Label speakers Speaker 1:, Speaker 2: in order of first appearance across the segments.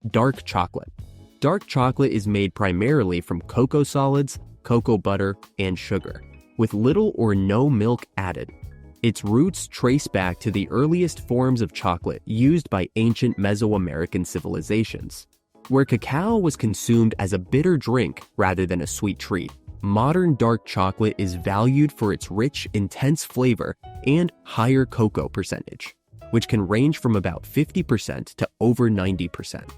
Speaker 1: Dark chocolate. Dark chocolate is made primarily from cocoa solids, cocoa butter, and sugar, with little or no milk added. Its roots trace back to the earliest forms of chocolate used by ancient Mesoamerican civilizations. Where cacao was consumed as a bitter drink rather than a sweet treat, modern dark chocolate is valued for its rich, intense flavor and higher cocoa percentage, which can range from about 50% to over 90%.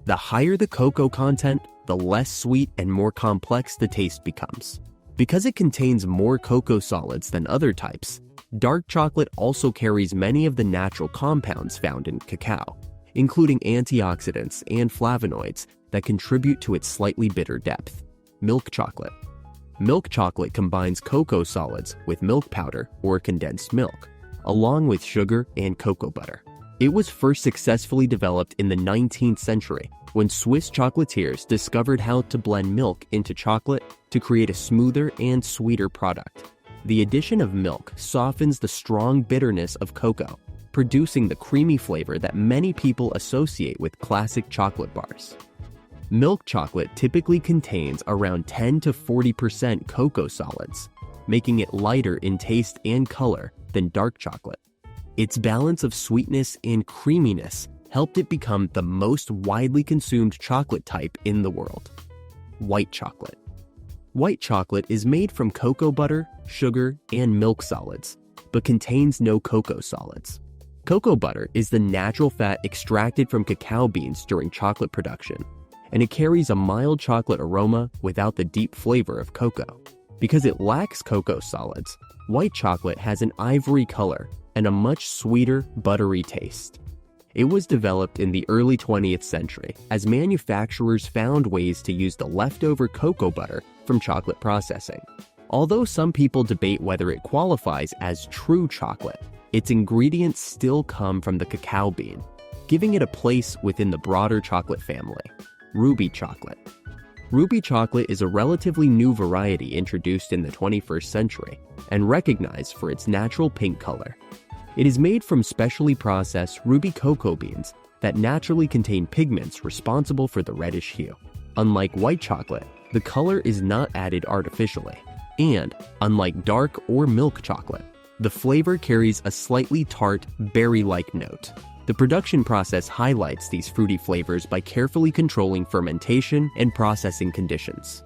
Speaker 1: The higher the cocoa content, the less sweet and more complex the taste becomes. Because it contains more cocoa solids than other types, dark chocolate also carries many of the natural compounds found in cacao, including antioxidants and flavonoids that contribute to its slightly bitter depth. Milk chocolate. Milk chocolate combines cocoa solids with milk powder or condensed milk, along with sugar and cocoa butter. It was first successfully developed in the 19th century when Swiss chocolatiers discovered how to blend milk into chocolate to create a smoother and sweeter product. The addition of milk softens the strong bitterness of cocoa, producing the creamy flavor that many people associate with classic chocolate bars. Milk chocolate typically contains around 10 to 40% cocoa solids, making it lighter in taste and color than dark chocolate. Its balance of sweetness and creaminess helped it become the most widely consumed chocolate type in the world. White chocolate. White chocolate is made from cocoa butter, sugar, and milk solids, but contains no cocoa solids. Cocoa butter is the natural fat extracted from cacao beans during chocolate production, and it carries a mild chocolate aroma without the deep flavor of cocoa. Because it lacks cocoa solids, white chocolate has an ivory color and a much sweeter, buttery taste. It was developed in the early 20th century as manufacturers found ways to use the leftover cocoa butter from chocolate processing. Although some people debate whether it qualifies as true chocolate, its ingredients still come from the cacao bean, giving it a place within the broader chocolate family. Ruby chocolate. Ruby chocolate is a relatively new variety introduced in the 21st century and recognized for its natural pink color. It is made from specially processed ruby cocoa beans that naturally contain pigments responsible for the reddish hue. Unlike white chocolate, the color is not added artificially, and, unlike dark or milk chocolate, the flavor carries a slightly tart, berry-like note. The production process highlights these fruity flavors by carefully controlling fermentation and processing conditions.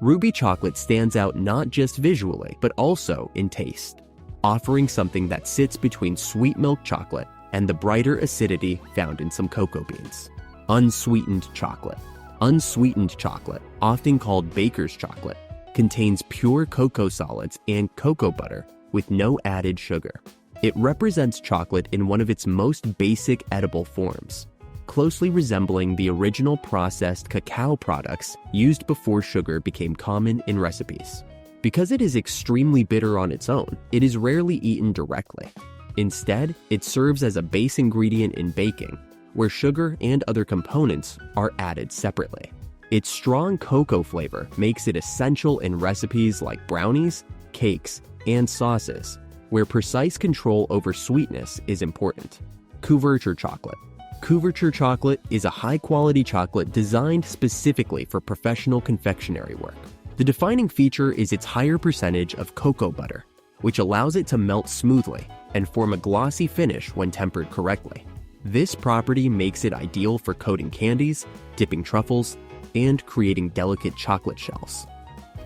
Speaker 1: Ruby chocolate stands out not just visually, but also in taste, offering something that sits between sweet milk chocolate and the brighter acidity found in some cocoa beans. Unsweetened chocolate. Unsweetened chocolate, often called baker's chocolate, contains pure cocoa solids and cocoa butter with no added sugar. It represents chocolate in one of its most basic edible forms, closely resembling the original processed cacao products used before sugar became common in recipes. Because it is extremely bitter on its own, it is rarely eaten directly. Instead, it serves as a base ingredient in baking, where sugar and other components are added separately. Its strong cocoa flavor makes it essential in recipes like brownies, cakes, and sauces, where precise control over sweetness is important. Couverture chocolate. Couverture chocolate is a high-quality chocolate designed specifically for professional confectionery work. The defining feature is its higher percentage of cocoa butter, which allows it to melt smoothly and form a glossy finish when tempered correctly. This property makes it ideal for coating candies, dipping truffles, and creating delicate chocolate shells.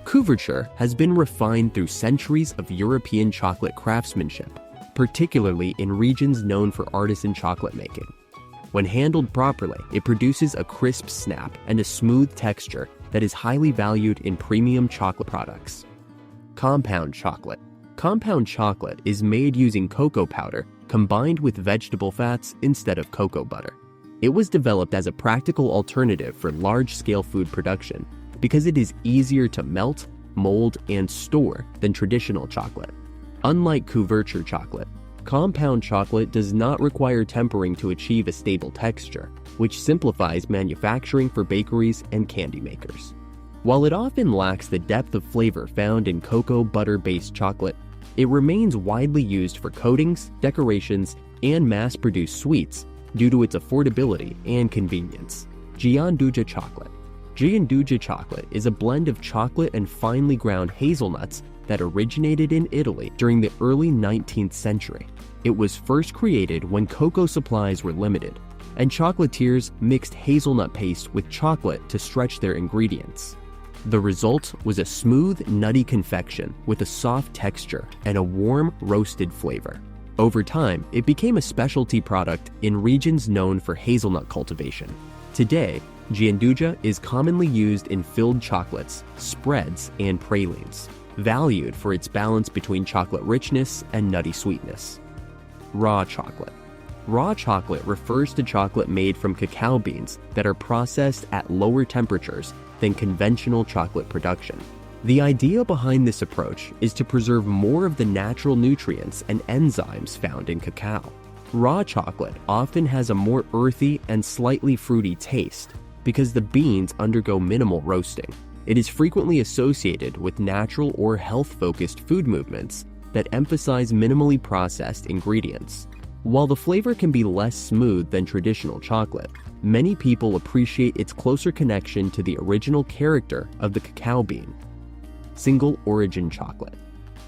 Speaker 1: Couverture has been refined through centuries of European chocolate craftsmanship, particularly in regions known for artisan chocolate making. When handled properly, it produces a crisp snap and a smooth texture that is highly valued in premium chocolate products. Compound chocolate. Compound chocolate is made using cocoa powder combined with vegetable fats instead of cocoa butter. It was developed as a practical alternative for large-scale food production because it is easier to melt, mold, and store than traditional chocolate. Unlike couverture chocolate, compound chocolate does not require tempering to achieve a stable texture, which simplifies manufacturing for bakeries and candy makers. While it often lacks the depth of flavor found in cocoa butter-based chocolate, it remains widely used for coatings, decorations, and mass-produced sweets due to its affordability and convenience. Gianduja Chocolate. Gianduja Chocolate is a blend of chocolate and finely ground hazelnuts that originated in Italy during the early 19th century. It was first created when cocoa supplies were limited, and chocolatiers mixed hazelnut paste with chocolate to stretch their ingredients. The result was a smooth, nutty confection with a soft texture and a warm, roasted flavor. Over time, it became a specialty product in regions known for hazelnut cultivation. Today, Gianduja is commonly used in filled chocolates, spreads, and pralines, valued for its balance between chocolate richness and nutty sweetness. Raw chocolate. Raw chocolate refers to chocolate made from cacao beans that are processed at lower temperatures than conventional chocolate production. The idea behind this approach is to preserve more of the natural nutrients and enzymes found in cacao. Raw chocolate often has a more earthy and slightly fruity taste because the beans undergo minimal roasting. It is frequently associated with natural or health-focused food movements that emphasize minimally processed ingredients. While the flavor can be less smooth than traditional chocolate, many people appreciate its closer connection to the original character of the cacao bean. Single origin chocolate.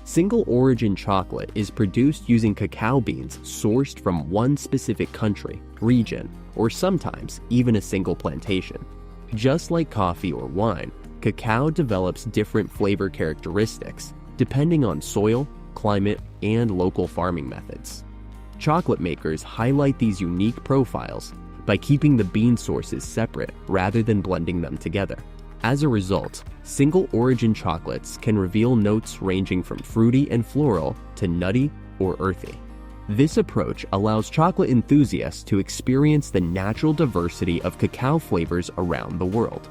Speaker 1: Single origin chocolate is produced using cacao beans sourced from one specific country, region, or sometimes even a single plantation. Just like coffee or wine, cacao develops different flavor characteristics depending on soil, climate, and local farming methods. Chocolate makers highlight these unique profiles by keeping the bean sources separate rather than blending them together. As a result, single origin chocolates can reveal notes ranging from fruity and floral to nutty or earthy. This approach allows chocolate enthusiasts to experience the natural diversity of cacao flavors around the world.